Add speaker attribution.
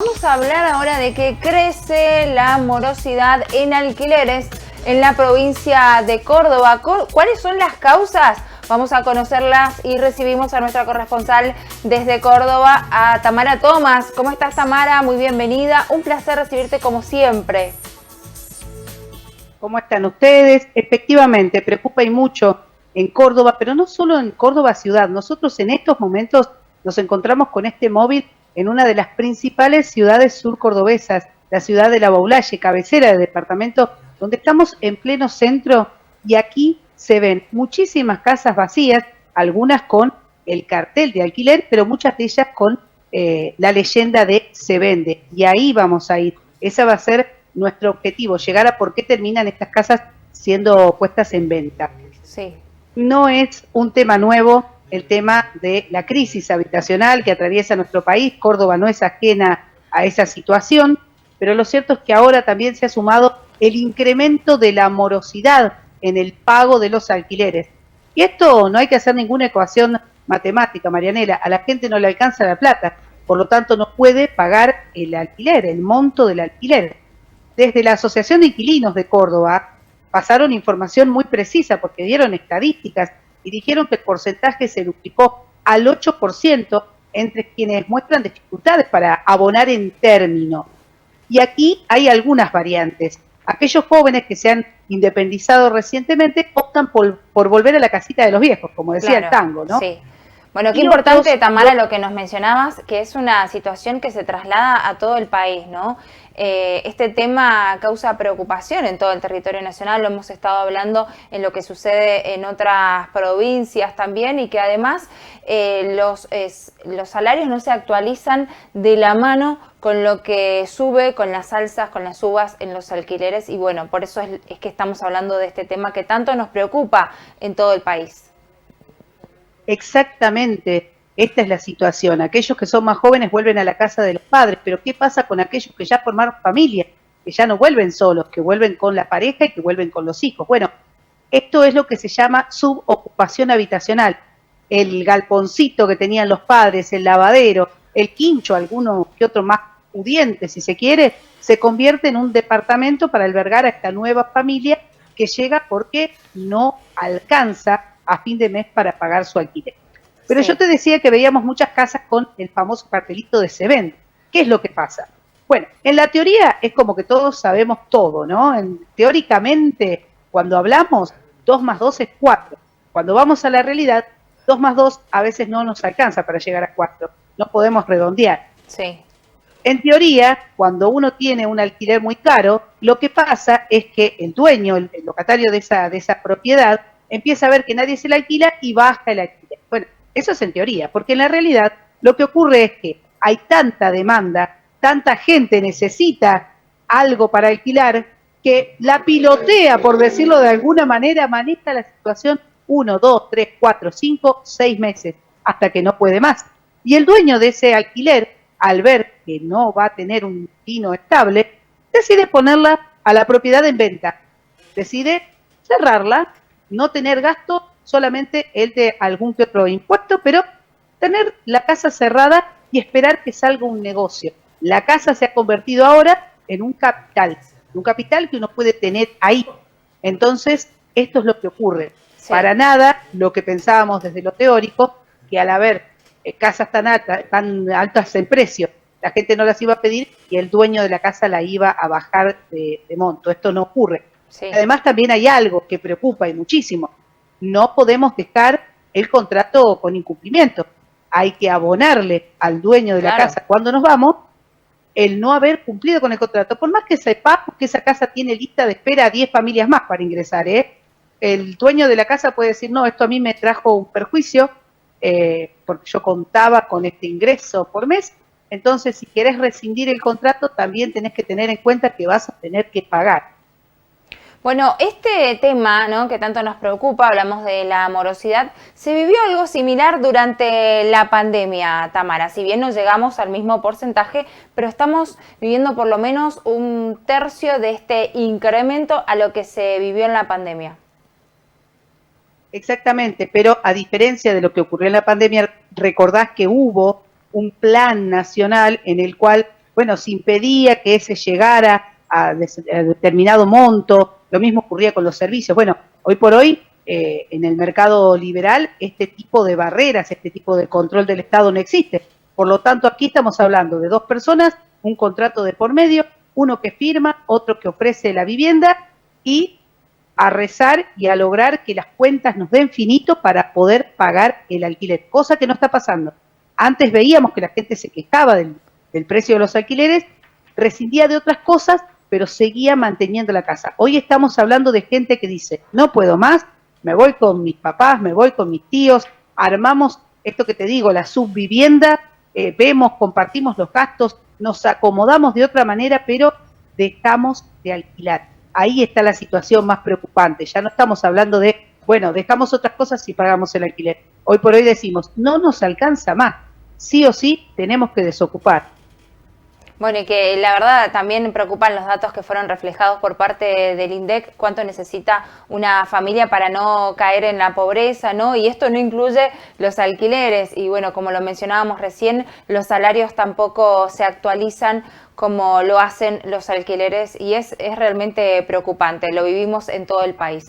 Speaker 1: vamos a hablar ahora de que crece la morosidad en alquileres en la provincia de Córdoba. ¿Cuáles son las causas? Vamos a conocerlas y recibimos a nuestra corresponsal desde Córdoba, a Tamara Tomás. ¿Cómo estás, Tamara? Muy bienvenida. Un placer recibirte como siempre.
Speaker 2: ¿Cómo están ustedes? Efectivamente, preocupa y mucho en Córdoba, pero no solo en Córdoba ciudad. Nosotros en estos momentos nos encontramos con este móvil en una de las principales ciudades surcordobesas, la ciudad de La Baulaye, cabecera del departamento, donde estamos en pleno centro, y aquí se ven muchísimas casas vacías, algunas con el cartel de alquiler, pero muchas de ellas con la leyenda de se vende. Y ahí vamos a ir. Esa va a ser nuestro objetivo, llegar a por qué terminan estas casas siendo puestas en venta.
Speaker 1: Sí.
Speaker 2: No es un tema nuevo el tema de la crisis habitacional que atraviesa nuestro país. Córdoba no es ajena a esa situación, pero lo cierto es que ahora también se ha sumado el incremento de la morosidad en el pago de los alquileres. Y esto no hay que hacer ninguna ecuación matemática, Marianela. A la gente no le alcanza la plata, por lo tanto no puede pagar el alquiler, el monto del alquiler. Desde la Asociación de Inquilinos de Córdoba pasaron información muy precisa porque dieron estadísticas y dijeron que el porcentaje se duplicó al 8% entre quienes muestran dificultades para abonar en término. Y aquí hay algunas variantes. Aquellos jóvenes que se han independizado recientemente optan por volver a la casita de los viejos, como decía el tango, ¿no?
Speaker 1: Sí. Bueno, qué importante, Tamara, lo que nos mencionabas, que es una situación que se traslada a todo el país, ¿no? Este tema causa preocupación en todo el territorio nacional, lo hemos estado hablando en lo que sucede en otras provincias también, y que además los salarios no se actualizan de la mano con lo que sube, con las alzas, con las subas en los alquileres, y bueno, por eso es que estamos hablando de este tema que tanto nos preocupa en todo el país.
Speaker 2: Exactamente, esta es la situación. Aquellos que son más jóvenes vuelven a la casa de los padres, pero ¿qué pasa con aquellos que ya formaron familia, que ya no vuelven solos, que vuelven con la pareja y que vuelven con los hijos? Bueno, esto es lo que se llama subocupación habitacional. El galponcito que tenían los padres, el lavadero, el quincho, alguno que otro más pudiente, si se quiere, se convierte en un departamento para albergar a esta nueva familia que llega porque no alcanza a fin de mes para pagar su alquiler. Pero sí, yo te decía que veíamos muchas casas con el famoso cartelito de se vende. ¿Qué es lo que pasa? Bueno, en la teoría es como que todos sabemos todo, ¿no? Teóricamente, cuando hablamos, 2 más 2 es 4. Cuando vamos a la realidad, 2 más 2 a veces no nos alcanza para llegar a 4. No podemos redondear.
Speaker 1: Sí.
Speaker 2: En teoría, cuando uno tiene un alquiler muy caro, lo que pasa es que el dueño, el locatario de esa propiedad, empieza a ver que nadie se la alquila y baja el alquiler. Bueno, eso es en teoría, porque en la realidad lo que ocurre es que hay tanta demanda, tanta gente necesita algo para alquilar, que la pilotea, por decirlo de alguna manera, maneja la situación 1, 2, 3, 4, 5, 6 meses, hasta que no puede más. Y el dueño de ese alquiler, al ver que no va a tener un destino estable, decide ponerla a la propiedad en venta, decide cerrarla, no tener gasto, solamente el de algún que otro impuesto, pero tener la casa cerrada y esperar que salga un negocio. La casa se ha convertido ahora en un capital que uno puede tener ahí. Entonces, esto es lo que ocurre. Sí. Para nada lo que pensábamos desde lo teórico, que al haber casas tan altas en precio, la gente no las iba a pedir y el dueño de la casa la iba a bajar de monto. Esto no ocurre. Sí. Además también hay algo que preocupa y muchísimo. No podemos dejar el contrato con incumplimiento. Hay que abonarle al dueño de la casa cuando nos vamos el no haber cumplido con el contrato. Por más que sepamos que esa casa tiene lista de espera a 10 familias más para ingresar, el dueño de la casa puede decir, no, esto a mí me trajo un perjuicio porque yo contaba con este ingreso por mes. Entonces, si querés rescindir el contrato, también tenés que tener en cuenta que vas a tener que pagar.
Speaker 1: Bueno, este tema, ¿no?, que tanto nos preocupa, hablamos de la morosidad, se vivió algo similar durante la pandemia, Tamara. Si bien no llegamos al mismo porcentaje, pero estamos viviendo por lo menos un tercio de este incremento a lo que se vivió en la pandemia.
Speaker 2: Exactamente, pero a diferencia de lo que ocurrió en la pandemia, recordás que hubo un plan nacional en el cual bueno, se impedía que ese llegara a determinado monto, lo mismo ocurría con los servicios. Bueno, hoy por hoy, en el mercado liberal, este tipo de barreras, este tipo de control del Estado no existe. Por lo tanto, aquí estamos hablando de dos personas, un contrato de por medio, uno que firma, otro que ofrece la vivienda, y a rezar y a lograr que las cuentas nos den finito para poder pagar el alquiler, cosa que no está pasando. Antes veíamos que la gente se quejaba del precio de los alquileres, rescindía de otras cosas, pero seguía manteniendo la casa. Hoy estamos hablando de gente que dice, no puedo más, me voy con mis papás, me voy con mis tíos, armamos esto que te digo, la subvivienda, vemos, compartimos los gastos, nos acomodamos de otra manera, pero dejamos de alquilar. Ahí está la situación más preocupante. Ya no estamos hablando de, bueno, dejamos otras cosas y pagamos el alquiler. Hoy por hoy decimos, no nos alcanza más. Sí o sí tenemos que desocupar.
Speaker 1: Bueno, y que la verdad también preocupan los datos que fueron reflejados por parte del INDEC, cuánto necesita una familia para no caer en la pobreza, ¿no? Y esto no incluye los alquileres y bueno, como lo mencionábamos recién, los salarios tampoco se actualizan como lo hacen los alquileres y es realmente preocupante, lo vivimos en todo el país.